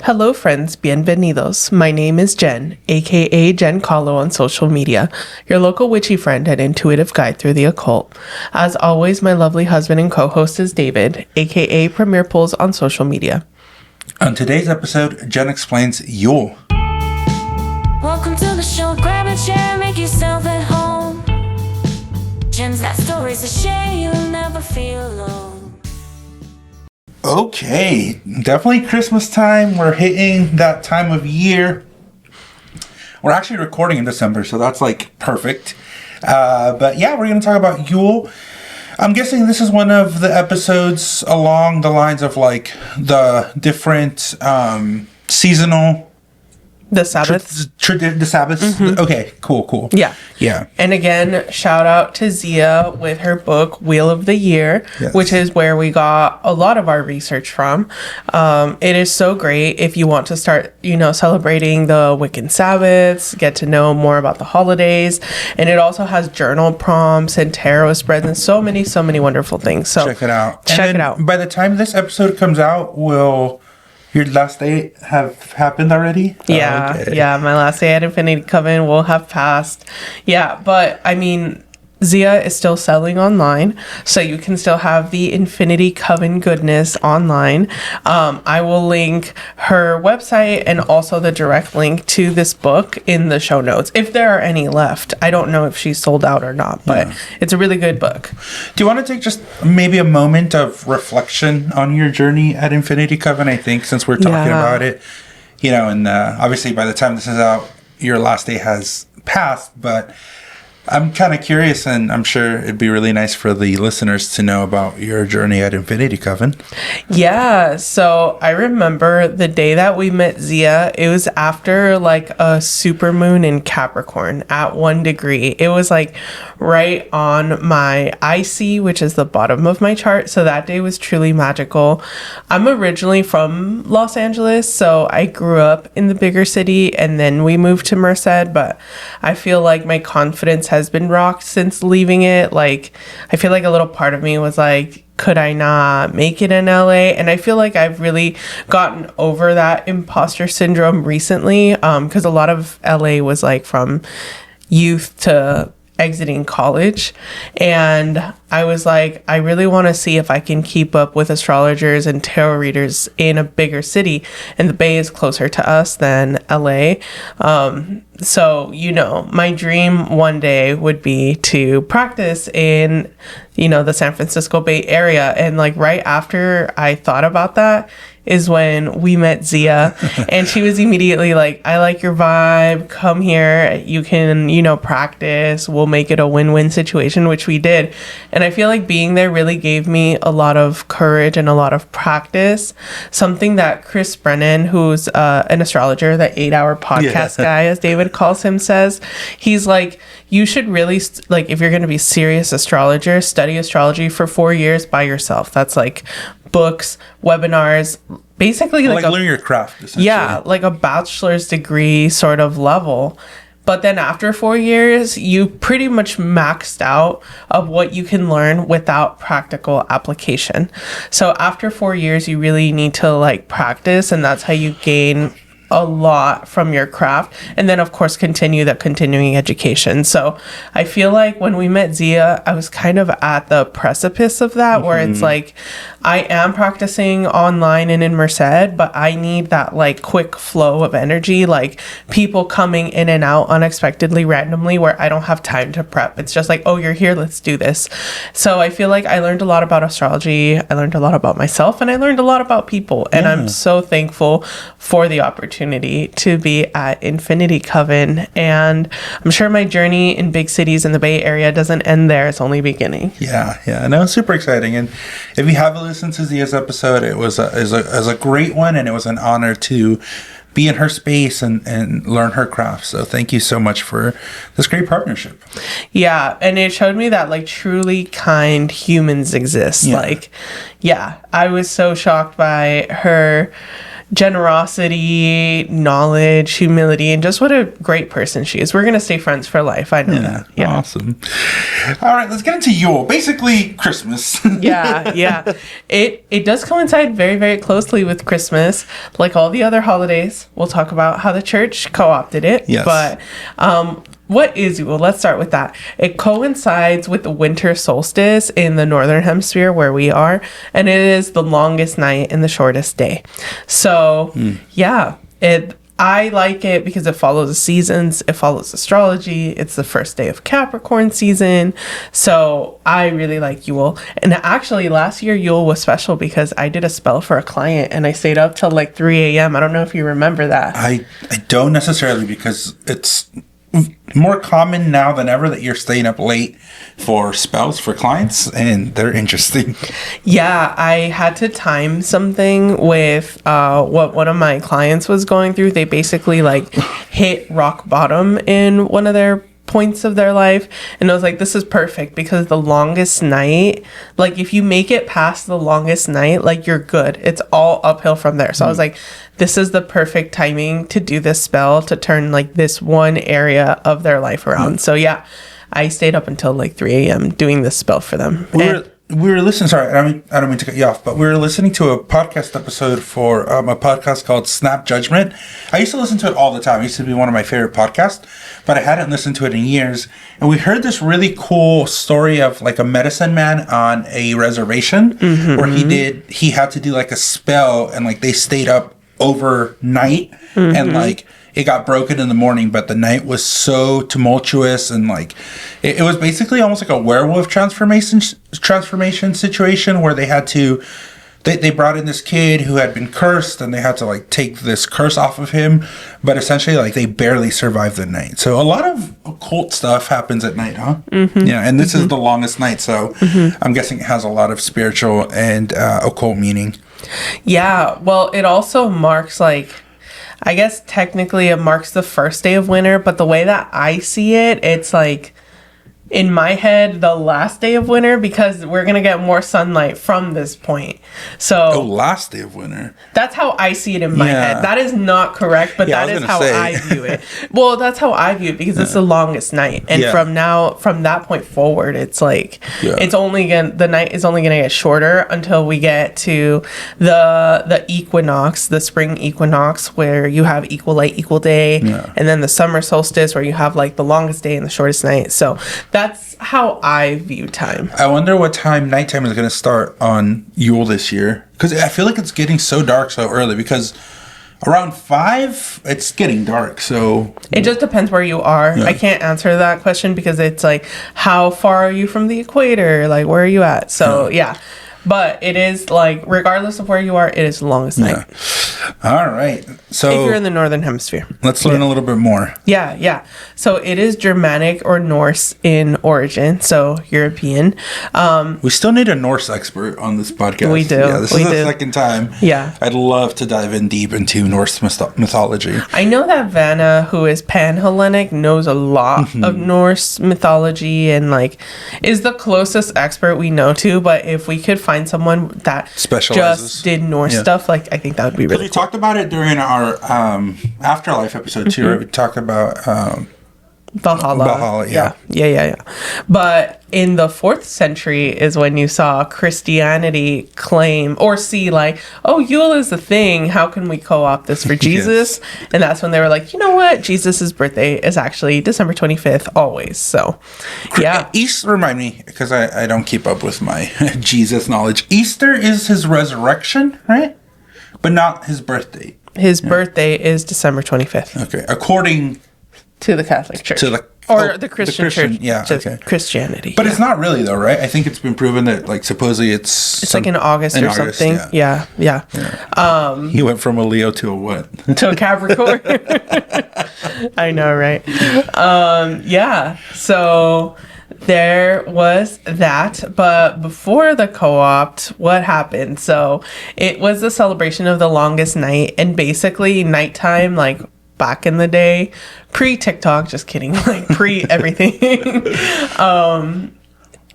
Hello friends, bienvenidos. My name is Jen, aka Jen Kahlo on social media, your local witchy friend and intuitive guide through the occult. As always, my lovely husband and co-host is David, aka Premier Pulls on social media. On today's episode, Jen explains Yule. Welcome to the show, grab a chair, make yourself at home. Jen's got stories to share, you'll never feel alone. Okay, definitely Christmas time. We're hitting that time of year. We're actually recording in December, so that's like perfect. But yeah, we're going to talk about Yule. I'm guessing this is one of the episodes along the lines of like the different seasonal... The Sabbaths. The Sabbaths. Mm-hmm. Okay, cool. Yeah. And again, shout out to Zia with her book, Wheel of the Year, yes, which is where we got a lot of our research from. It is so great if you want to start, celebrating the Wiccan Sabbaths, get to know more about the holidays. And it also has journal prompts and tarot spreads and so many wonderful things. So check it out. Check it out. By the time this episode comes out, will your last day have happened already? Yeah, okay. Yeah, my last day at Infinity Coven will have passed. Yeah, but I mean, Zia is still selling online, so you can still have the Infinity Coven goodness online. I will link her website and also the direct link to this book in the show notes, if there are any left. I don't know if she's sold out or not, but It's a really good book. Do you want to take just maybe a moment of reflection on your journey at Infinity Coven? I think since we're talking about it, and obviously by the time this is out, your last day has passed, but I'm kind of curious, and I'm sure it'd be really nice for the listeners to know about your journey at Infinity Coven. Yeah, so I remember the day that we met Zia. It was after like a supermoon in Capricorn at 1 degree. It was like right on my IC, which is the bottom of my chart. So that day was truly magical. I'm originally from Los Angeles, so I grew up in the bigger city, and then we moved to Merced. But I feel like my confidence has been rocked since leaving it. Like, I feel like a little part of me was like, could I not make it in LA? And I feel like I've really gotten over that imposter syndrome recently, because a lot of LA was like from youth to exiting college, and I was like, I really want to see if I can keep up with astrologers and tarot readers in a bigger city, and the Bay is closer to us than LA. So, my dream one day would be to practice in, the San Francisco Bay Area. And like right after I thought about that is when we met Zia, and she was immediately like, I like your vibe, come here, you can, practice, we'll make it a win-win situation, which we did. And I feel like being there really gave me a lot of courage and a lot of practice. Something that Chris Brennan, who's an astrologer, the 8-hour podcast guy, as David calls him, says, he's like, you should really, if you're going to be serious astrologer, study astrology for 4 years by yourself. That's like books, webinars, basically like learn your craft, essentially. Yeah, like a bachelor's degree sort of level. But then after 4 years, you pretty much maxed out of what you can learn without practical application. So after 4 years, you really need to practice, and that's how you gain a lot from your craft, and then of course continue the continuing education. So I feel like when we met Zia, I was kind of at the precipice of that, where it's like, I am practicing online and in Merced, but I need that quick flow of energy, like people coming in and out unexpectedly, randomly, where I don't have time to prep. It's just like, oh, you're here, let's do this. So I feel like I learned a lot about astrology, I learned a lot about myself, and I learned a lot about people. And I'm so thankful for the opportunity to be at Infinity Coven, and I'm sure my journey in big cities in the Bay Area doesn't end there. It's only beginning. Yeah. No, it's super exciting. And if you haven't listened to Zia's episode, it was a great one, and it was an honor to be in her space and learn her craft. So thank you so much for this great partnership. Yeah, and it showed me that truly kind humans exist. I was so shocked by her generosity, knowledge, humility, and just what a great person she is. We're going to stay friends for life. I know that. Yeah. Awesome. All right, let's get into Yule. Basically, Christmas. Yeah. It does coincide very, very closely with Christmas. Like all the other holidays, we'll talk about how the church co-opted it. Yes. But what is Yule? Let's start with that. It coincides with the winter solstice in the northern hemisphere where we are, and it is the longest night and the shortest day. So, I like it because it follows the seasons, it follows astrology, it's the first day of Capricorn season. So I really like Yule. And actually last year Yule was special because I did a spell for a client and I stayed up till like 3 a.m. I don't know if you remember that. I don't necessarily, because it's more common now than ever that you're staying up late for spells for clients, and they're interesting. Yeah, I had to time something with what one of my clients was going through. They basically like hit rock bottom in one of their points of their life, and I was like, this is perfect because the longest night, like if you make it past the longest night, like you're good. It's all uphill from there. So I was like, this is the perfect timing to do this spell to turn like this one area of their life around. So yeah, I stayed up until like 3 a.m. doing this spell for them. We were listening. Sorry, I don't mean to cut you off, but we were listening to a podcast episode for a podcast called Snap Judgment. I used to listen to it all the time. It used to be one of my favorite podcasts, but I hadn't listened to it in years. And we heard this really cool story of like a medicine man on a reservation where he had to do like a spell, and like they stayed up overnight and like it got broken in the morning, but the night was so tumultuous, and like it was basically almost like a werewolf transformation situation where they had to they brought in this kid who had been cursed, and they had to like take this curse off of him, but essentially like they barely survived the night. So a lot of occult stuff happens at night, huh? Yeah, and this is the longest night, so I'm guessing it has a lot of spiritual and occult meaning. Yeah, well, it also marks like, I guess technically it marks the first day of winter, but the way that I see it, it's like in my head the last day of winter, because we're gonna get more sunlight from this point. So last day of winter. That's how I see it in my head. That is not correct, but that is how I view it. Well, that's how I view it because it's the longest night, and from that point forward, it's like the night is only gonna get shorter until we get to the equinox, the spring equinox, where you have equal light, equal day, and then the summer solstice where you have like the longest day and the shortest night. So that's how I view time. I wonder what time nighttime is going to start on Yule this year, because I feel like it's getting so dark so early, because around 5 it's getting dark. So it just depends where you are. I can't answer that question because it's like, how far are you from the equator, like where are you at? So but it is like, regardless of where you are, it is the longest night. All right. So if you're in the northern hemisphere, let's learn a little bit more. Yeah. So it is Germanic or Norse in origin, so European. We still need a Norse expert on this podcast. We do. Yeah, this is the second time. Yeah. I'd love to dive in deep into Norse mythology. I know that Vanna, who is Pan-Hellenic, knows a lot of Norse mythology and like is the closest expert we know to, but if we could find someone that specializes, just did Norse stuff, like I think that would be really cool. We cool. talked about it during our Afterlife episode too, right? We talked about Valhalla. Yeah. But in the 4th century is when you saw Christianity claim or see like, oh, Yule is the thing. How can we co-opt this for Jesus? And that's when they were like, you know what? Jesus's birthday is actually December 25th always. So, yeah. Easter, remind me, because I don't keep up with my Jesus knowledge. Easter is his resurrection, right? But not his birthday. His birthday is December 25th. Okay. According to the Catholic Church. The Christian Church. Yeah. Okay. Christianity. But it's not really though, right? I think it's been proven that like supposedly it's like in August or something. Yeah. He went from a Leo to a what? To a Capricorn. I know, right? Yeah. So there was that, but before the co-opt, what happened? So it was the celebration of the longest night, and basically nighttime, like back in the day, pre-TikTok, just kidding, like pre-everything,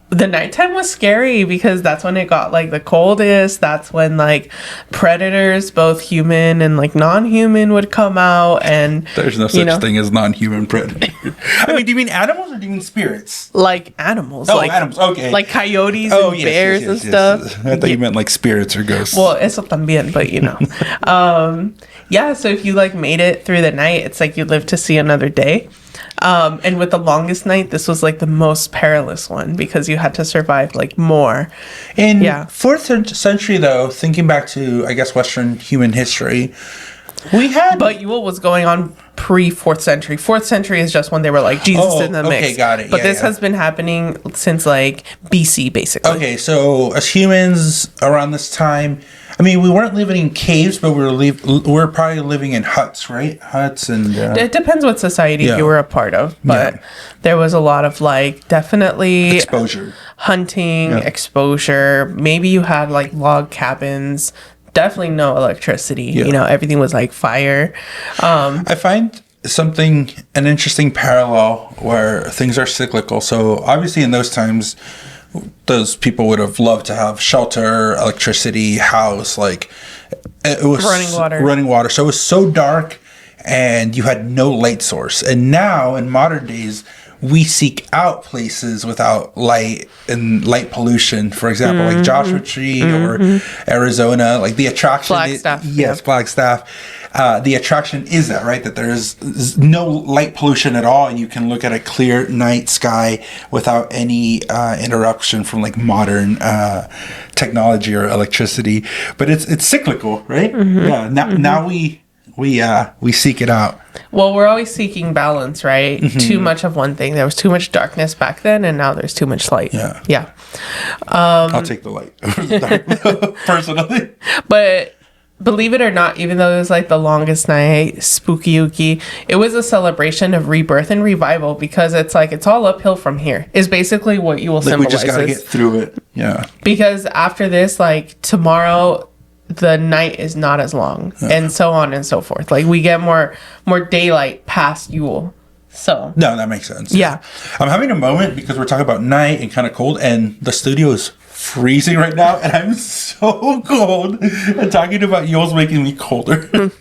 the nighttime was scary because that's when it got like the coldest. That's when like predators, both human and like non-human, would come out. And there's no such thing as non-human predator. I mean, do you mean animals or do you mean spirits? Like animals. Oh, like, animals. Okay. Like coyotes and bears and stuff. I thought you meant like spirits or ghosts. Well, eso también, but yeah. So if you like made it through the night, it's like you live to see another day. And with the longest night, this was like the most perilous one because you had to survive like more. In 4th century, though, thinking back to, I guess, Western human history, we had... But Yule was going on pre-4th century. 4th century is just when they were like, Jesus in the mix. Okay, got it. But this has been happening since like BC, basically. Okay, so as humans around this time... I mean, we weren't living in caves, but we were probably living in huts, right? Huts and... It depends what society you were a part of, but there was a lot of, like, definitely... exposure. Hunting, exposure. Maybe you had, like, log cabins. Definitely no electricity. Yeah. You know, everything was, like, fire. I find an interesting parallel where things are cyclical. So, obviously, in those times... those people would have loved to have shelter, electricity, house, like it was running water. So it was so dark and you had no light source. And now in modern days, we seek out places without light and light pollution. For example, like Joshua Tree or Arizona, like the attraction. Flagstaff. Yes, Flagstaff. The attraction is that, right? That there is no light pollution at all, and you can look at a clear night sky without any interruption from like modern technology or electricity. But it's cyclical, right? Yeah. Now we seek it out. Well, we're always seeking balance, right? Too much of one thing. There was too much darkness back then, and now there's too much light. Yeah. I'll take the light personally. But believe it or not, even though it was like the longest night, spooky ooky, it was a celebration of rebirth and revival because it's like it's all uphill from here. Is basically what you will symbolize. We just gotta get through it. Yeah. Because after this, like tomorrow, the night is not as long, and so on and so forth. Like we get more daylight past Yule. So no, that makes sense. Yeah. I'm having a moment because we're talking about night and kind of cold, and the studio is freezing right now, and I'm so cold. And talking about Yule's making me colder.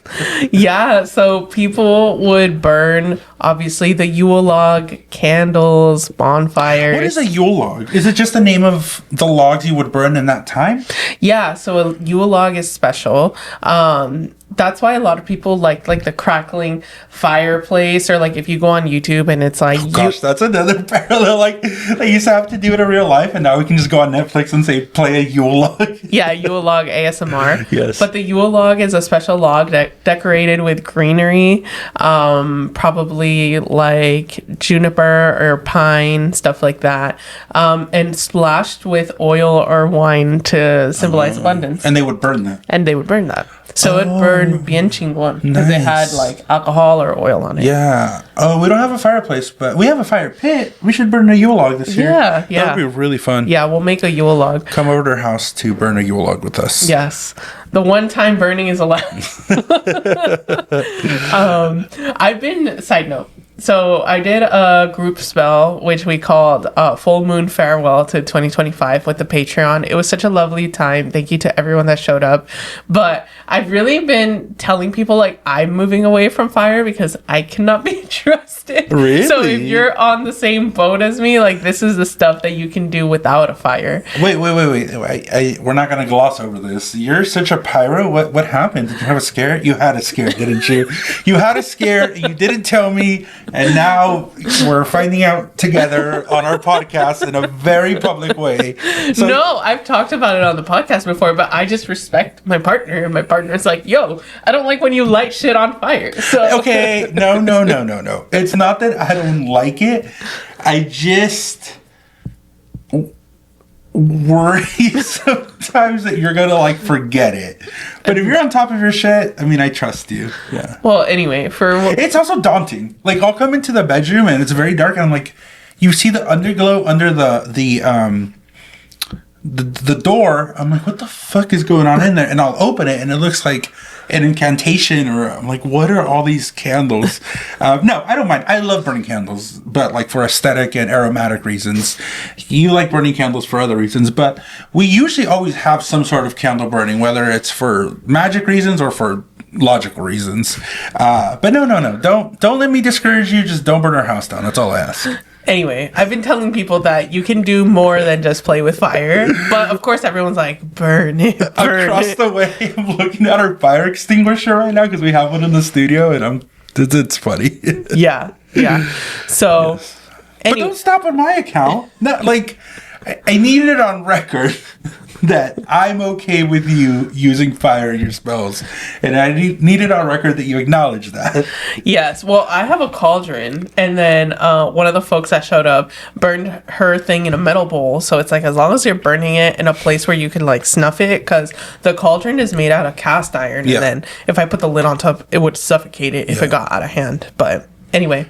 Yeah, so people would burn, obviously, the Yule log, candles, bonfires. What is a Yule log? Is it just the name of the logs you would burn in that time? Yeah, so a Yule log is special. That's why a lot of people like the crackling fireplace, or like if you go on YouTube and it's like... Gosh, that's another parallel. Like they used to have to do it in real life, and now we can just go on Netflix and say, play a Yule log. Yeah, Yule log ASMR. Yes. But the Yule log is a special log decorated with greenery, probably like juniper or pine, stuff like that, and splashed with oil or wine to symbolize abundance. And they would burn that. So it burned bien chingón because it had like alcohol or oil on it. Yeah. Oh, we don't have a fireplace, but we have a fire pit. We should burn a Yule log this year. Yeah. That would be really fun. Yeah, we'll make a Yule log. Come over to our house to burn a Yule log with us. Yes. The one time burning is allowed. Side note. So I did a group spell, which we called Full Moon Farewell to 2025 with the Patreon. It was such a lovely time. Thank you to everyone that showed up. But I've really been telling people, like, I'm moving away from fire because I cannot be trusted. Really? So if you're on the same boat as me, like, this is the stuff that you can do without a fire. Wait. We're not going to gloss over this. You're such a pyro. What happened? Did you have a scare? You had a scare, didn't you? You had a scare, and you didn't tell me. And now we're finding out together on our podcast in a very public way. So, no, I've talked about it on the podcast before, but I just respect my partner, and my partner's like, yo, I don't like when you light shit on fire. So okay, no. It's not that I don't like it. I just worry sometimes that you're gonna like forget it. But if you're on top of your shit, I mean, I trust you. Yeah. Well, anyway, it's also daunting. Like I'll come into the bedroom and it's very dark, and I'm like, you see the underglow under the door. I'm like, what the fuck is going on in there? And I'll open it, and it looks like an incantation, or I'm like, what are all these candles? No, I don't mind. I love burning candles, but like for aesthetic and aromatic reasons. You like burning candles for other reasons, but we usually always have some sort of candle burning, whether it's for magic reasons or for logical reasons. But no. Don't let me discourage you. Just don't burn our house down. That's all I ask. Anyway, I've been telling people that you can do more than just play with fire. But of course, everyone's like, burn it. Across the way, I'm looking at our fire extinguisher right now because we have one in the studio, and it's funny. Yeah. So, yes. But don't stop on my account. No, like, I need it on record that I'm okay with you using fire in your spells. And I need it on record that you acknowledge that. Yes. Well, I have a cauldron, and then one of the folks that showed up burned her thing in a metal bowl. So it's like, as long as you're burning it in a place where you can like snuff it, because the cauldron is made out of cast iron. Yeah. And then if I put the lid on top, it would suffocate it if it got out of hand. But anyway,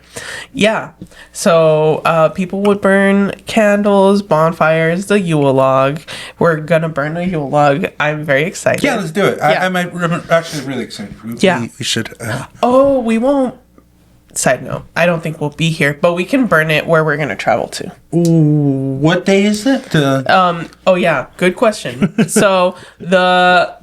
yeah. So people would burn candles, bonfires, the Yule log. We're gonna burn a Yule log. I'm very excited. Yeah, let's do it. Yeah. I'm actually really excited. We should. Oh, we won't. Side note, I don't think we'll be here, but we can burn it where we're gonna travel to. Ooh, what day is it? Oh yeah, good question. So the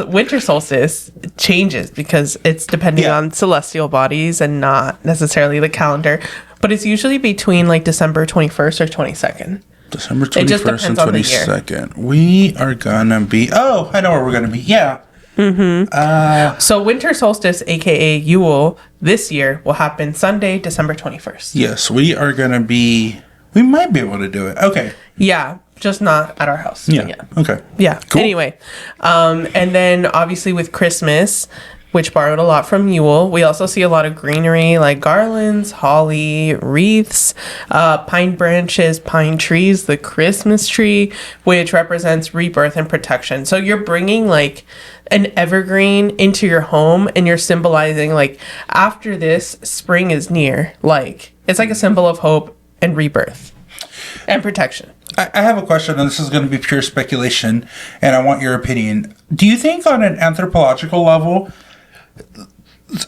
winter solstice changes because it's depending on celestial bodies and not necessarily the calendar, but it's usually between like December 21st or 22nd. December 21st and 22nd. We are gonna be. Oh, I know where we're gonna be. Yeah. Mm-hmm. So winter solstice, aka Yule, this year will happen Sunday, December 21st. Yes, we are gonna be. We might be able to do it. Okay. Yeah. Just not at our house. Yeah. Okay. Yeah. Cool. Anyway, and then obviously with Christmas, which borrowed a lot from Yule, we also see a lot of greenery like garlands, holly, wreaths, pine branches, pine trees, the Christmas tree, which represents rebirth and protection. So you're bringing like an evergreen into your home, and you're symbolizing like after this, spring is near. Like it's like a symbol of hope and rebirth and protection. I have a question, and this is going to be pure speculation, and I want your opinion. Do you think on an anthropological level,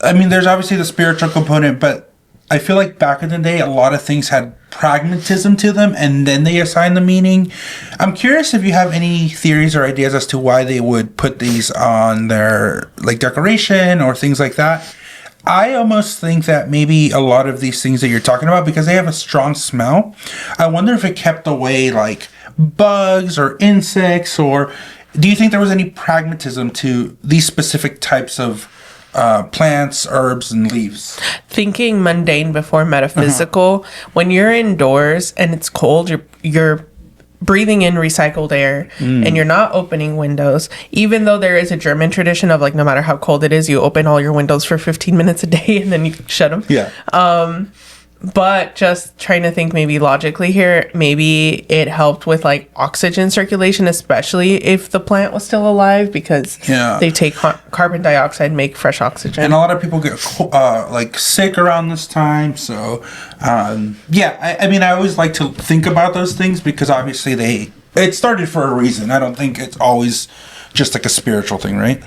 I mean, there's obviously the spiritual component, but I feel like back in the day, a lot of things had pragmatism to them, and then they assign the meaning. I'm curious if you have any theories or ideas as to why they would put these on their like decoration or things like that. I almost think that maybe a lot of these things that you're talking about, because they have a strong smell, I wonder if it kept away like bugs or insects, or do you think there was any pragmatism to these specific types of plants, herbs, and leaves? Thinking mundane before metaphysical, when you're indoors and it's cold, you're breathing in recycled air and you're not opening windows, even though there is a German tradition of like no matter how cold it is, you open all your windows for 15 minutes a day and then you shut them. Yeah. But just trying to think maybe logically here, maybe it helped with like oxygen circulation, especially if the plant was still alive, because they take carbon dioxide, make fresh oxygen. And a lot of people get like sick around this time. So, I mean, I always like to think about those things because obviously it started for a reason. I don't think it's always just like a spiritual thing, right?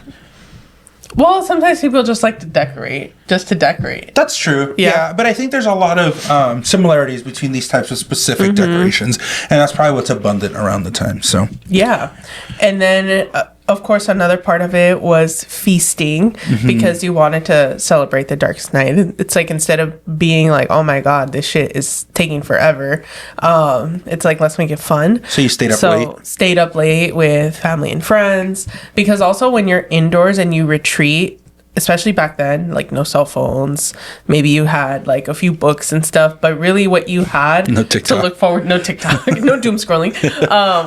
Well, sometimes people just like to decorate, just to decorate. That's true. Yeah. But I think there's a lot of similarities between these types of specific decorations. And that's probably what's abundant around the time. So, yeah. And then, of course, another part of it was feasting because you wanted to celebrate the darkest night. It's like instead of being like, oh my God, this shit is taking forever. It's like, let's make it fun. So you stayed up late? Stayed up late with family and friends. Because also when you're indoors and you retreat, especially back then, like no cell phones, maybe you had like a few books and stuff, but really what you had to look forward, no TikTok, no doom scrolling.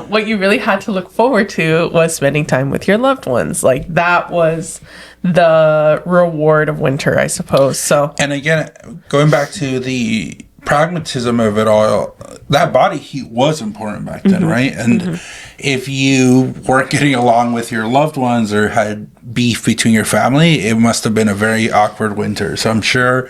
What you really had to look forward to was spending time with your loved ones. Like that was the reward of winter, I suppose. So, and again, going back to the pragmatism of it all, that body heat was important back then, right? And if you weren't getting along with your loved ones or had beef between your family, it must have been a very awkward winter. So I'm sure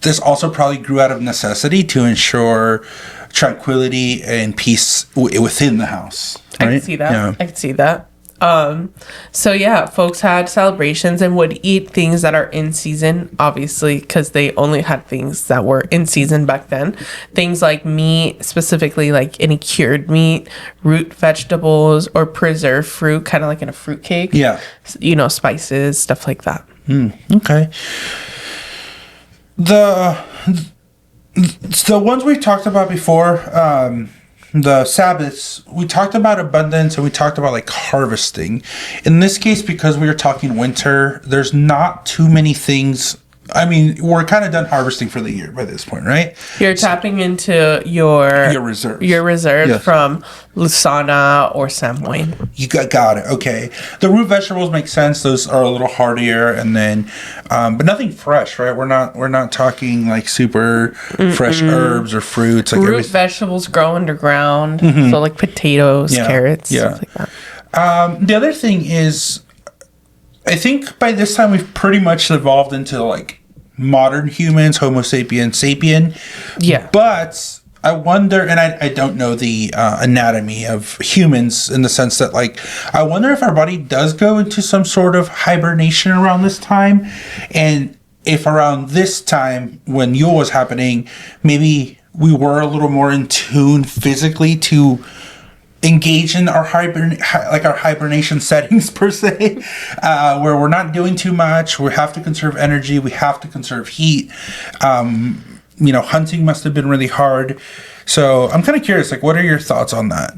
this also probably grew out of necessity to ensure tranquility and peace within the house. Right? I can see that. Yeah. I can see that. So yeah, folks had celebrations and would eat things that are in season, obviously, because they only had things that were in season back then. Things like meat, specifically like any cured meat, root vegetables, or preserved fruit, kind of like in a fruit cake. Yeah. You know, spices, stuff like that. Okay. The ones we talked about before, the Sabbaths, we talked about abundance and we talked about like harvesting. In this case, because we were talking winter, there's not too many things. I mean, we're kind of done harvesting for the year by this point, right? You're tapping into your reserves. Your reserves Yes. from Lusana or Samhain. You got it. Okay. The root vegetables make sense. Those are a little hardier, and then, but nothing fresh, right? We're not talking like super fresh herbs or fruits. Like Root vegetables grow underground, so like potatoes, carrots, stuff like that. The other thing is, I think by this time we've pretty much evolved into like modern humans, Homo sapien sapien. Yeah. But I wonder, and I don't know the anatomy of humans in the sense that, like, I wonder if our body does go into some sort of hibernation around this time. And if around this time when Yule was happening, maybe we were a little more in tune physically to engage in our hibernation settings per se, where we're not doing too much. We have to conserve energy. We have to conserve heat. Hunting must have been really hard. So I'm kind of curious, like, what are your thoughts on that?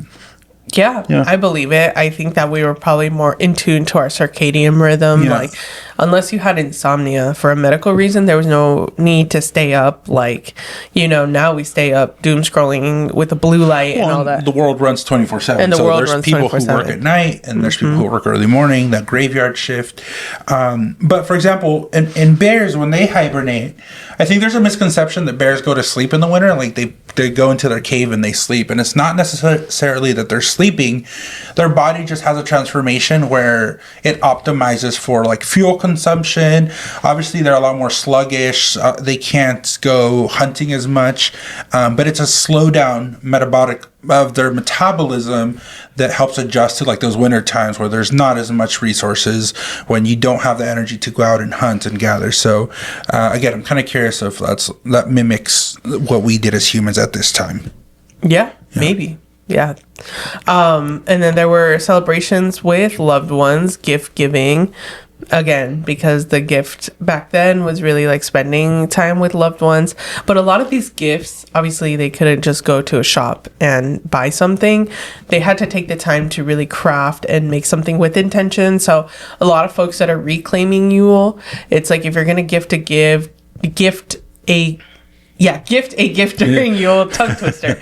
Yeah, I believe it. I think that we were probably more in tune to our circadian rhythm. Yeah. Like, unless you had insomnia for a medical reason, there was no need to stay up. Like, now we stay up doom scrolling with the blue light and all that. The world runs 24/7. And the world there's runs people who 24/7. work at night, and there's people who work early morning, that graveyard shift. But for example, in bears, when they hibernate, I think there's a misconception that bears go to sleep in the winter. Like they go into their cave and they sleep. And it's not necessarily that they're sleeping. Their body just has a transformation where it optimizes for like fuel consumption. Obviously, they're a lot more sluggish. They can't go hunting as much. But it's a slowdown metabolic of their metabolism that helps adjust to like those winter times where there's not as much resources, when you don't have the energy to go out and hunt and gather. So again, I'm kind of curious if that mimics what we did as humans at this time. Yeah, maybe. Yeah. And then there were celebrations with loved ones, gift giving. Again, because the gift back then was really like spending time with loved ones. But a lot of these gifts, obviously, they couldn't just go to a shop and buy something. They had to take the time to really craft and make something with intention. So a lot of folks that are reclaiming Yule, it's like if you're going to gift a gift during Yule, tongue twister.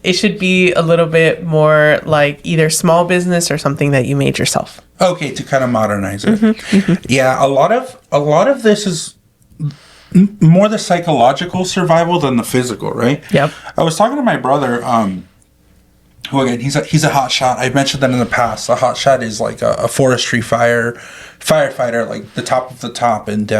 It should be a little bit more like either small business or something that you made yourself. Okay, to kind of modernize it. Yeah, a lot of this is more the psychological survival than the physical, right? Yep. I was talking to my brother, who again, he's a hot shot. I've mentioned that in the past. A hot shot is like a forestry firefighter, like the top of the top. And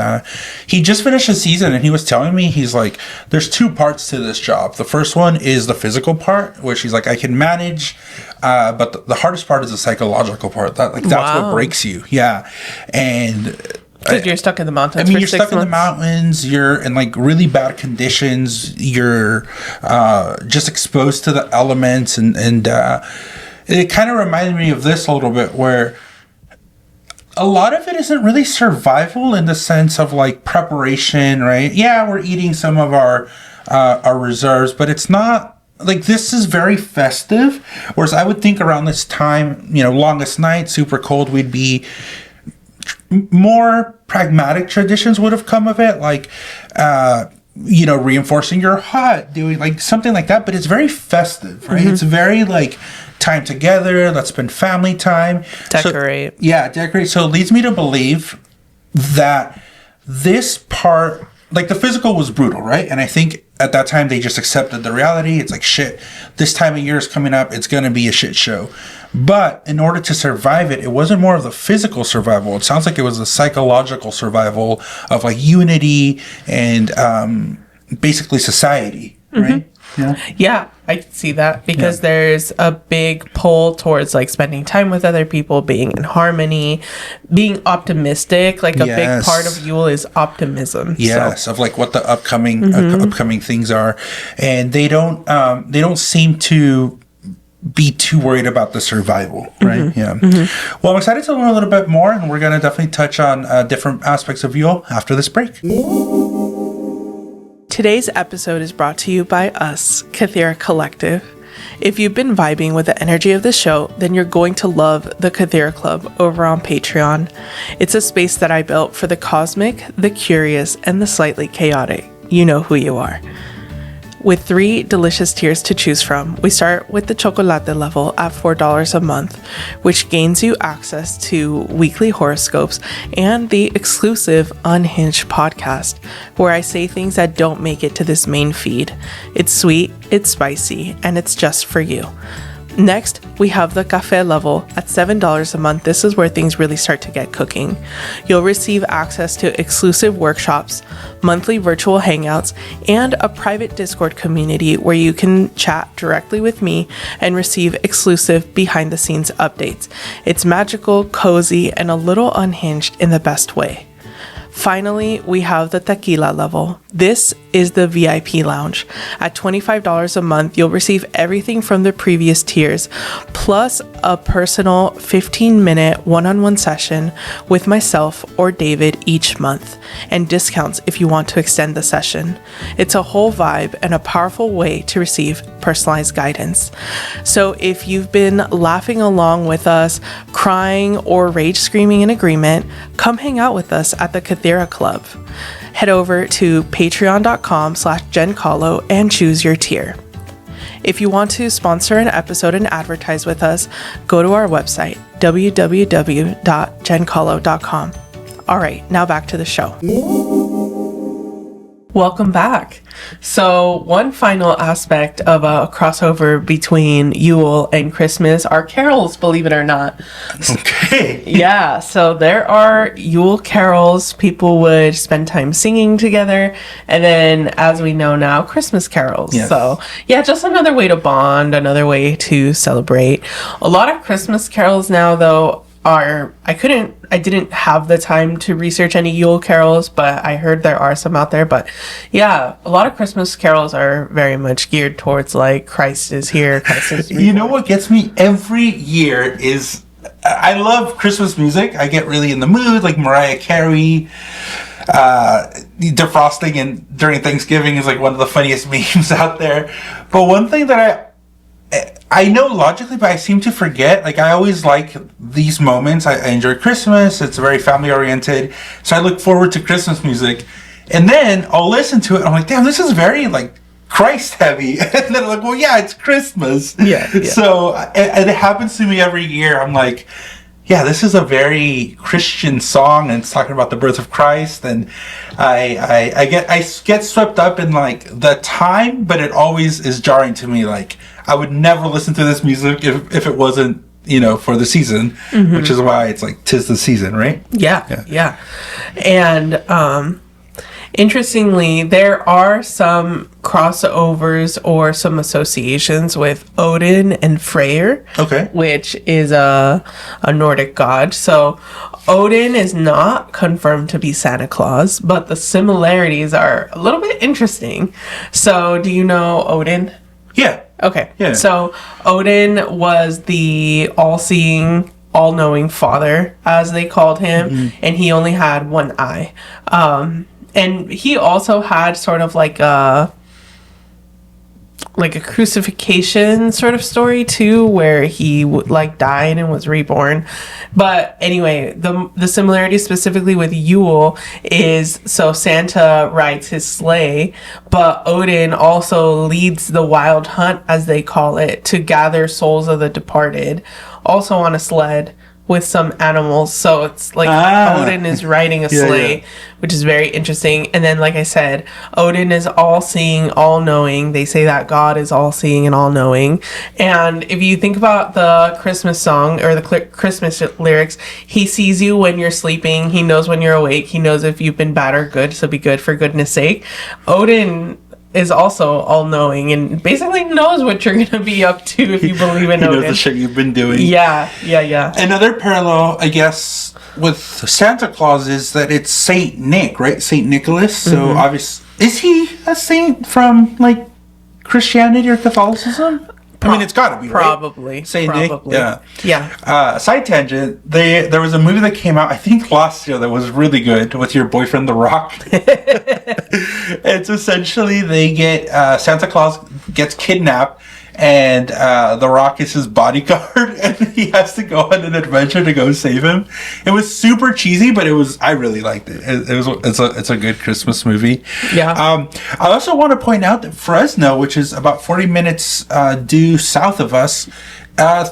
he just finished his season, and he was telling me, he's like, there's two parts to this job. The first one is the physical part, which he's like, I can manage, but the hardest part is the psychological part. That's what breaks you. Yeah. And because you're stuck in the mountains. I mean, you're stuck in the mountains. You're in like really bad conditions. You're just exposed to the elements, and it kind of reminded me of this a little bit, where a lot of it isn't really survival in the sense of like preparation, right? Yeah, we're eating some of our reserves, but it's not like, this is very festive. Whereas I would think around this time, longest night, super cold, we'd be more pragmatic traditions would have come of it, like reinforcing your hut, doing like something like that. But it's very festive, right? It's very like time together, let's spend family time, decorate. Decorate. So it leads me to believe that this part, like the physical, was brutal, right? And I think at that time they just accepted the reality. It's like, shit, this time of year is coming up, it's going to be a shit show. But in order to survive it, it wasn't more of the physical survival. It sounds like it was the psychological survival of like unity and basically society, right? Yeah, I can see that because there's a big pull towards like spending time with other people, being in harmony, being optimistic. Like a big part of Yule is optimism. Yes, of like what the upcoming things are, and they don't seem to be too worried about the survival, right? Well, I'm excited to learn a little bit more, and we're going to definitely touch on different aspects of Yule after this break. Today's episode is brought to you by us, Kythera Collective. If you've been vibing with the energy of the show, then you're going to love the Kythera Club over on Patreon. It's a space that I built for the cosmic, the curious, and the slightly chaotic. You know who you are. With 3 delicious tiers to choose from, we start with the chocolate level at $4 a month, which gains you access to weekly horoscopes and the exclusive Unhinged podcast, where I say things that don't make it to this main feed. It's sweet, it's spicy, and it's just for you. Next, we have the cafe level at $7 a month. This is where things really start to get cooking. You'll receive access to exclusive workshops, monthly virtual hangouts, and a private Discord community where you can chat directly with me and receive exclusive behind-the-scenes updates. It's magical, cozy, and a little unhinged in the best way. Finally, we have the tequila level. This is the VIP lounge. At $25 a month, you'll receive everything from the previous tiers, plus a personal 15-minute one-on-one session with myself or David each month, and discounts if you want to extend the session. It's a whole vibe and a powerful way to receive personalized guidance. So if you've been laughing along with us, crying or rage screaming in agreement, come hang out with us at the Kythera Club. Head over to patreon.com/JenCalo and choose your tier. If you want to sponsor an episode and advertise with us, go to our website, www.jencalo.com. All right, now back to the show. Welcome back. So one final aspect of a crossover between Yule and Christmas are carols, believe it or not. Okay. Yeah, so there are Yule carols. People would spend time singing together. And then, as we know now, Christmas carols. Yes. So yeah, just another way to bond, another way to celebrate. A lot of Christmas carols now, though, I didn't have the time to research any Yule carols, but I heard there are some out there. But yeah, a lot of Christmas carols are very much geared towards like Christ is here, Christ is reborn. You know what gets me every year is I love Christmas music. I get really in the mood, like Mariah Carey. Defrosting and during Thanksgiving is like one of the funniest memes out there. But one thing that I know logically, but I seem to forget. Like, I always like these moments. I enjoy Christmas. It's very family oriented. So I look forward to Christmas music. And then I'll listen to it. And I'm like, damn, this is very, like, Christ heavy. And then I'm like, well, yeah, it's Christmas. Yeah. So, and it happens to me every year. I'm like, yeah, this is a very Christian song, and it's talking about the birth of Christ. And I get swept up in, like, the time, but it always is jarring to me. Like, I would never listen to this music if it wasn't, for the season, which is why it's like 'tis the season, right? Yeah. And interestingly, there are some crossovers or some associations with Odin and Freyr, which is a Nordic god. So Odin is not confirmed to be Santa Claus, but the similarities are a little bit interesting. So do you know Odin? Yeah. Okay. Yeah. So Odin was the all-seeing, all-knowing father, as they called him, and he only had one eye. And he also had sort of like a crucifixion sort of story too, where he died and was reborn. But anyway, the similarity specifically with Yule is, so Santa rides his sleigh, but Odin also leads the wild hunt, as they call it, to gather souls of the departed, also on a sled with some animals. So it's like Odin is riding a sleigh, which is very interesting. And then, like I said, Odin is all-seeing, all-knowing. They say that God is all-seeing and all-knowing. And if you think about the Christmas song or the Christmas lyrics, he sees you when you're sleeping. He knows when you're awake. He knows if you've been bad or good, so be good for goodness sake. Odin is also all-knowing and basically knows what you're gonna be up to if you believe in He knows Odin. the shit you've been doing. Yeah. Another parallel, I guess, with Santa Claus is that it's Saint Nick, right? Saint Nicholas. So obviously, is he a saint from like Christianity or Catholicism? I mean, it's got to be, probably, right? Saint probably. Nick, Yeah. Side tangent. There was a movie that came out, I think last year, that was really good with your boyfriend, The Rock. It's essentially they get Santa Claus gets kidnapped, and The Rock is his bodyguard, and he has to go on an adventure to go save him. It was super cheesy, but I really liked it. It's a good Christmas movie. Yeah. I also want to point out that Fresno, which is about 40 minutes due south of us,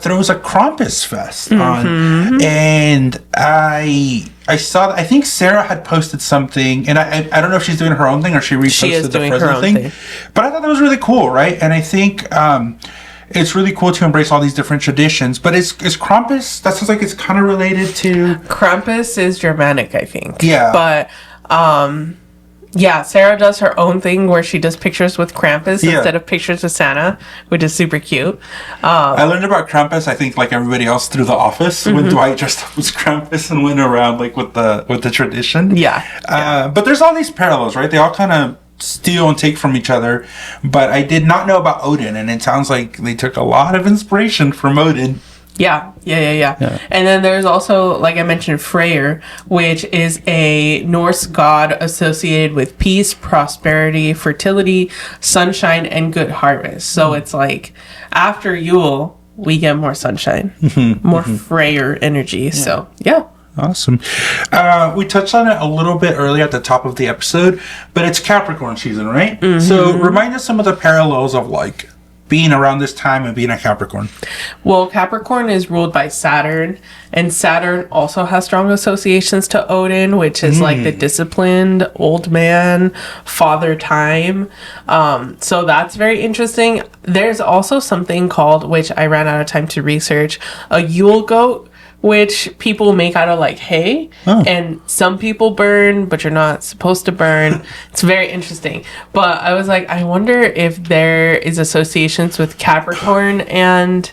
throws a Krampus Fest on, and I saw. I think Sarah had posted something, and I don't know if she's doing her own thing or she reposted the Fresno thing. But I thought that was really cool, right? And I think it's really cool to embrace all these different traditions. But is Krampus? That sounds like it's kind of related to Krampus is Germanic, I think. Yeah. But yeah, Sarah does her own thing where she does pictures with Krampus instead of pictures of Santa, which is super cute. I learned about Krampus, I think, like everybody else, through The Office, when Dwight dressed up as Krampus and went around like with the tradition. Yeah. But there's all these parallels, right? They all kind of steal and take from each other. But I did not know about Odin, and it sounds like they took a lot of inspiration from Odin. Yeah. And then there's also, like I mentioned, Freyr, which is a Norse god associated with peace, prosperity, fertility, sunshine, and good harvest. So it's like after Yule, we get more sunshine, more Freyr energy. Yeah. So, yeah. Awesome. We touched on it a little bit earlier at the top of the episode, but it's Capricorn season, right? So remind us some of the parallels of like being around this time and being a Capricorn. Well, Capricorn is ruled by Saturn, and Saturn also has strong associations to Odin, which is like the disciplined old man, father time. So that's very interesting. There's also something called, which I ran out of time to research, a Yule goat, which people make out of like hay, and some people burn, but you're not supposed to burn. It's very interesting. But I was like, I wonder if there is associations with Capricorn and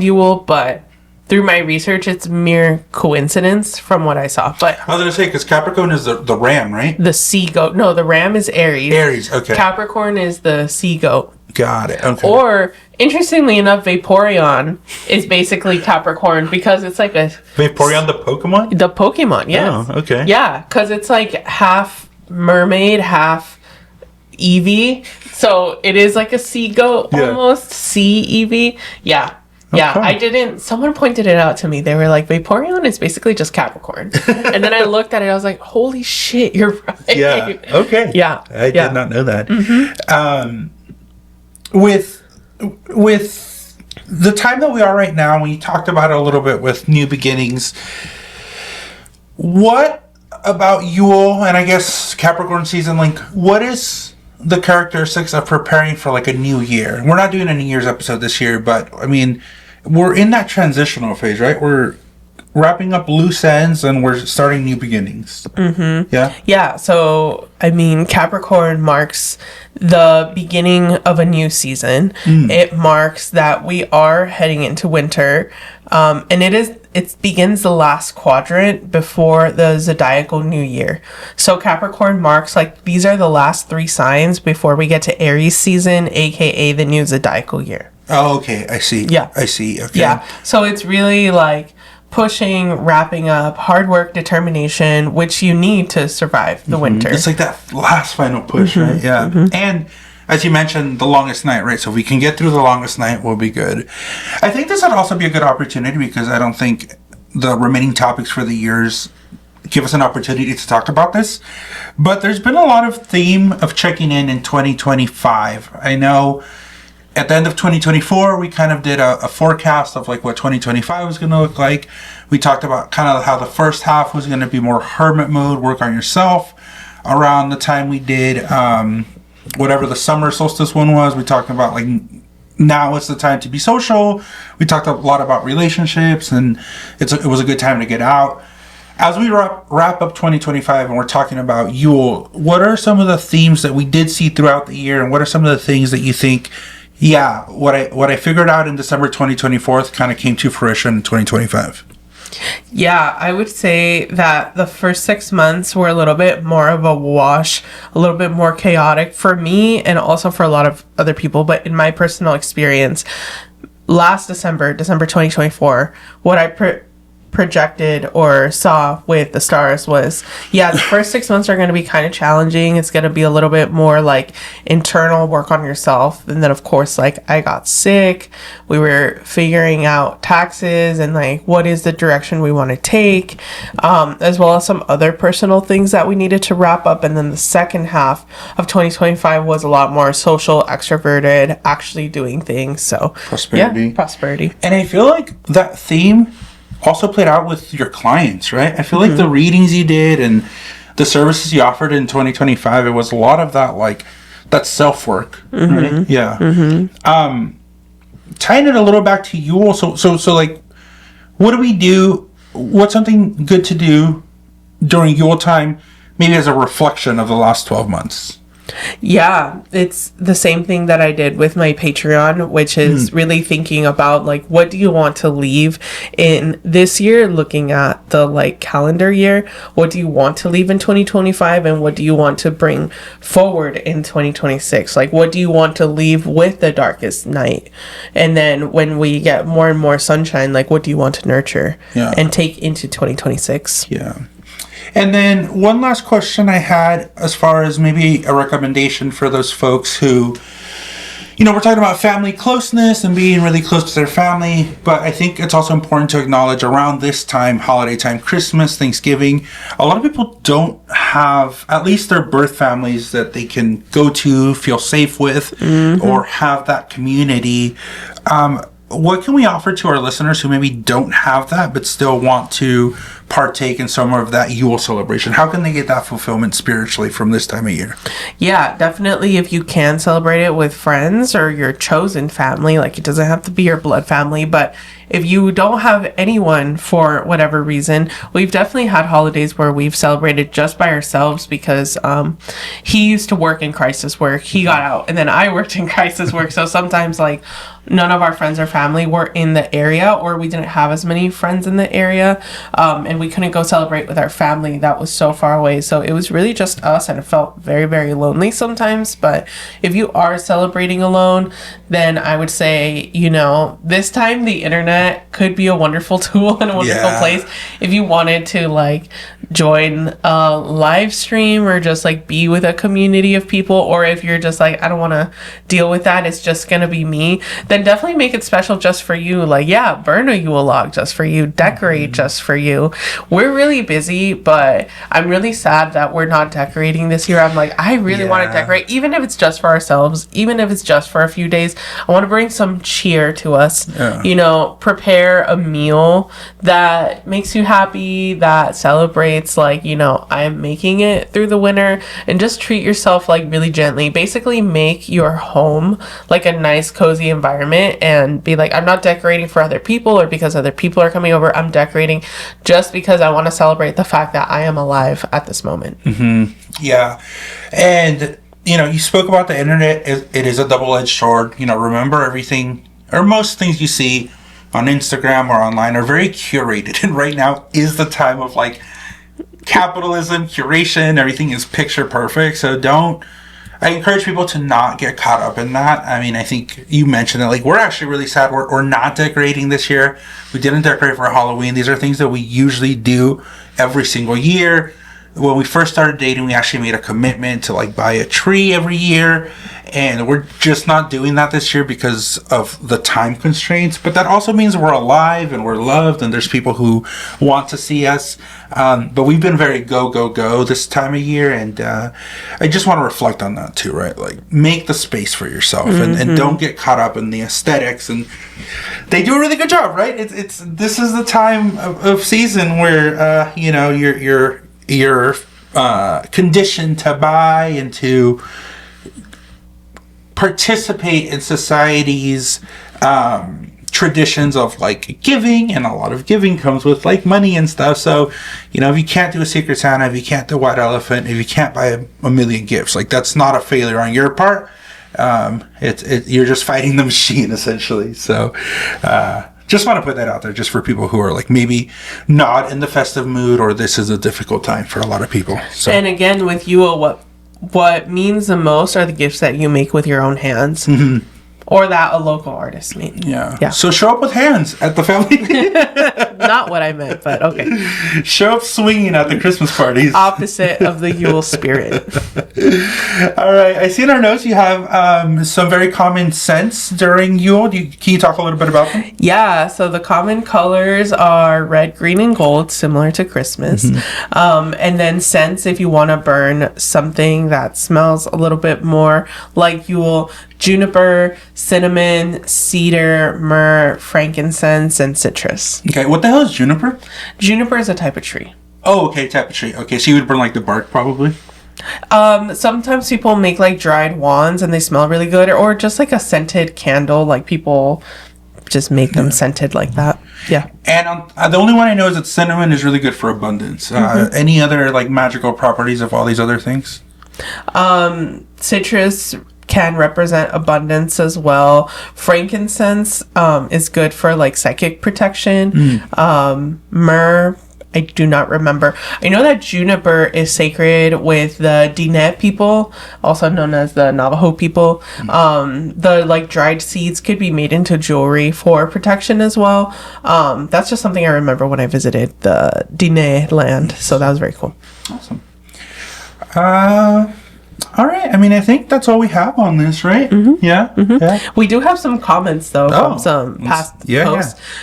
Yule, but through my research, it's mere coincidence from what I saw. But I was gonna say, because Capricorn is the ram, right? The sea goat. No, the ram is Aries. Aries, okay. Capricorn is the sea goat. Got it. Okay. Or, interestingly enough, Vaporeon is basically Capricorn because it's like a... Vaporeon, the Pokemon? The Pokemon, yes. Oh, okay. Yeah, because it's like half mermaid, half Eevee. So it is like a sea goat almost. Sea Eevee. Yeah. Yeah, Okay. I didn't... Someone pointed it out to me. They were like, Vaporeon is basically just Capricorn. And then I looked at it, I was like, holy shit, you're right. Yeah. Okay. Yeah. I did not know that. With the time that we are right now, we talked about it a little bit with new beginnings. What about Yule and I guess Capricorn season? Like, what is the characteristics of preparing for like a new year? We're not doing a New Year's episode this year, but I mean, we're in that transitional phase, right? We're wrapping up loose ends and we're starting new beginnings. Yeah. So I mean, Capricorn marks the beginning of a new season. It marks that we are heading into winter, and it begins the last quadrant before the zodiacal new year. So Capricorn marks like these are the last 3 signs before we get to Aries season, aka the new zodiacal year. Oh, okay. I see. Yeah. I see. Okay. Yeah. So it's really like pushing, wrapping up, hard work, determination, which you need to survive the winter. It's like that last final push, right? Yeah. And as you mentioned, the longest night, right? So if we can get through the longest night, we'll be good. I think this would also be a good opportunity because I don't think the remaining topics for the years give us an opportunity to talk about this. But there's been a lot of theme of checking in 2025. I know at the end of 2024, we kind of did a forecast of like what 2025 was going to look like. We talked about kind of how the first half was going to be more hermit mode, work on yourself. Around the time we did whatever the summer solstice one was, we talked about like now it's the time to be social. We talked a lot about relationships and it was a good time to get out. as we wrap up 2025 and we're talking about Yule, what are some of the themes that we did see throughout the year, and what are some of the things that you think, yeah, what I figured out in December 2024 kind of came to fruition in 2025? Yeah, I would say that the first 6 months were a little bit more of a wash, a little bit more chaotic for me and also for a lot of other people. But in my personal experience, last December 2024, what I projected or saw with the stars was, yeah, the first 6 months are going to be kind of challenging. It's going to be a little bit more like internal work on yourself. And then of course, like, I got sick. We were figuring out taxes and like what is the direction we want to take, as well as some other personal things that we needed to wrap up. And then the second half of 2025 was a lot more social, extroverted, actually doing things. So prosperity. Yeah, prosperity. And I feel like that theme also played out with your clients, right? I feel like the readings you did and the services you offered in 2025, it was a lot of that, like, that self-work, right? Yeah. Tying it a little back to Yule, so like, what do we do? What's something good to do during Yule time, maybe as a reflection of the last 12 months? Yeah, it's the same thing that I did with my Patreon, which is really thinking about like, what do you want to leave in this year, looking at the like calendar year, what do you want to leave in 2025 and what do you want to bring forward in 2026? Like, what do you want to leave with the darkest night? And then when we get more and more sunshine, like, what do you want to nurture and take into 2026? Yeah. And then one last question I had, as far as maybe a recommendation for those folks who, you know, we're talking about family closeness and being really close to their family, but I think it's also important to acknowledge around this time, holiday time, Christmas, Thanksgiving, a lot of people don't have at least their birth families that they can go to, feel safe with, or have that community. What can we offer to our listeners who maybe don't have that but still want to partake in some of that Yule celebration? How can they get that fulfillment spiritually from this time of year? Yeah, definitely. If you can celebrate it with friends or your chosen family, like, it doesn't have to be your blood family, but if you don't have anyone for whatever reason, we've definitely had holidays where we've celebrated just by ourselves because he used to work in crisis work. He got out and then I worked in crisis work. So sometimes like none of our friends or family were in the area, or we didn't have as many friends in the area, and we couldn't go celebrate with our family that was so far away. So it was really just us, and it felt very, very lonely sometimes. But if you are celebrating alone, then I would say, you know, this time the internet could be a wonderful tool and a wonderful place if you wanted to like join a live stream or just like be with a community of people, or if you're just like, I don't want to deal with that, it's just gonna be me, then definitely make it special just for you. Like, yeah, burn a Yule log just for you, decorate just for you. We're really busy, but I'm really sad that we're not decorating this year. I'm like, I really want to decorate, even if it's just for ourselves, even if it's just for a few days. I want to bring some cheer to us, you know, prepare a meal that makes you happy, that celebrates, like, you know, I'm making it through the winter, and just treat yourself like really gently. Basically make your home like a nice cozy environment and be like, I'm not decorating for other people or because other people are coming over. I'm decorating just because I want to celebrate the fact that I am alive at this moment. Yeah. And, you know, you spoke about the internet. It is a double-edged sword. You know, remember, everything or most things you see on Instagram or online are very curated. And right now is the time of like capitalism, curation. Everything is picture perfect. So I encourage people to not get caught up in that. I mean, I think you mentioned it. Like, we're actually really sad we're not decorating this year. We didn't decorate for Halloween. These are things that we usually do every single year. When we first started dating, we actually made a commitment to like buy a tree every year, and we're just not doing that this year because of the time constraints. But that also means we're alive and we're loved, and there's people who want to see us. But we've been very go this time of year, and I just want to reflect on that too, right? Like, make the space for yourself, and don't get caught up in the aesthetics. And they do a really good job, right? This is the time of season where you know, you're conditioned to buy and to participate in society's traditions of like giving, and a lot of giving comes with like money and stuff. So, you know, if you can't do a Secret Santa, if you can't do a white elephant, if you can't buy a million gifts, like that's not a failure on your part. You're just fighting the machine essentially. So, just want to put that out there just for people who are like maybe not in the festive mood, or this is a difficult time for a lot of people. So. And again, with Yule, what means the most are the gifts that you make with your own hands. Mm-hmm. Or that a local artist made. Yeah. So show up with hands at the family. Not what I meant, but okay. Show up swinging at the Christmas parties. Opposite of the Yule spirit. All right. I see in our notes you have some very common scents during Yule. Can you talk a little bit about them? Yeah. So the common colors are red, green, and gold, similar to Christmas. Mm-hmm. And then scents, if you want to burn something that smells a little bit more like Yule: juniper, cinnamon, cedar, myrrh, frankincense, and citrus. Okay, what the hell is juniper? Juniper is a type of tree. Oh, okay, type of tree. Okay, so you would burn like the bark probably? Sometimes people make like dried wands and they smell really good, or just like a scented candle, like people just make them scented like that. Yeah. And the only one I know is that cinnamon is really good for abundance. Any other like magical properties of all these other things? Citrus can represent abundance as well. Frankincense is good for like psychic protection. Myrrh, I do not remember. I know that juniper is sacred with the Diné people, also known as the Navajo people. The like dried seeds could be made into jewelry for protection as well. That's just something I remember when I visited the Diné land. So that was very cool. Awesome. All right. I mean, I think that's all we have on this, right? Mm-hmm. Yeah? Mm-hmm. Yeah. We do have some comments, though, from some past posts. Yeah.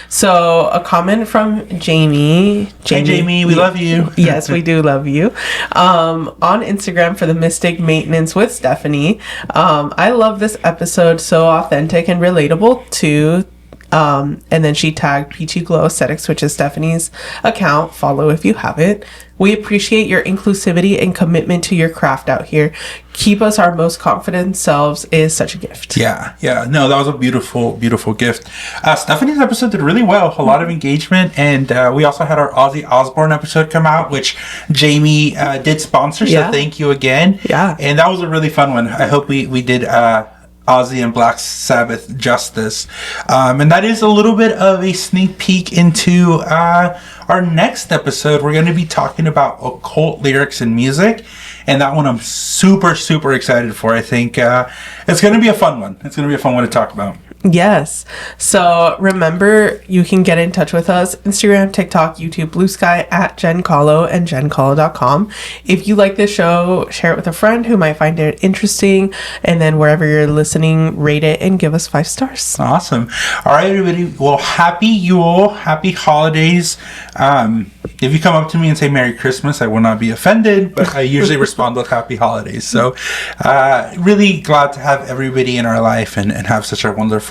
So, a comment from Jamie. Hey, Jamie. We love you. Yes, we do love you. On Instagram for the Mystic Maintenance with Stephanie. I love this episode. So authentic and relatable to... and then she tagged Peachy Glow Aesthetics, which is Stephanie's account. Follow if you haven't. We appreciate your inclusivity and commitment to your craft out here. Keep us our most confident selves is such a gift. Yeah. No, that was a beautiful, beautiful gift. Stephanie's episode did really well. A lot of engagement. And we also had our Ozzy Osbourne episode come out, which Jamie did sponsor. So thank you again. Yeah. And that was a really fun one. I hope we did... Ozzy and Black Sabbath justice. And that is a little bit of a sneak peek into our next episode. We're going to be talking about occult lyrics and music. And that one I'm super, super excited for. I think it's going to be a fun one. It's going to be a fun one to talk about. Yes. So remember, you can get in touch with us. Instagram, TikTok, YouTube, Blue Sky at Jen Kahlo and JenKahlo.com. If you like this show, share it with a friend who might find it interesting. And then wherever you're listening, rate it and give us 5 stars. Awesome. All right, everybody. Well, happy Yule. Happy holidays. If you come up to me and say Merry Christmas, I will not be offended, but I usually respond with Happy Holidays. So really glad to have everybody in our life and have such a wonderful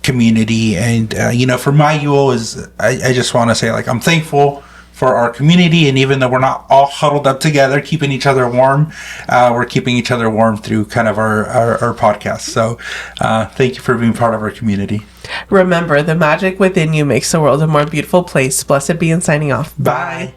community. And for my Yule is I just want to say, like, I'm thankful for our community, and even though we're not all huddled up together keeping each other warm, we're keeping each other warm through kind of our podcast. So thank you for being part of our community. Remember, the magic within you makes the world a more beautiful place. Blessed be, and signing off. Bye.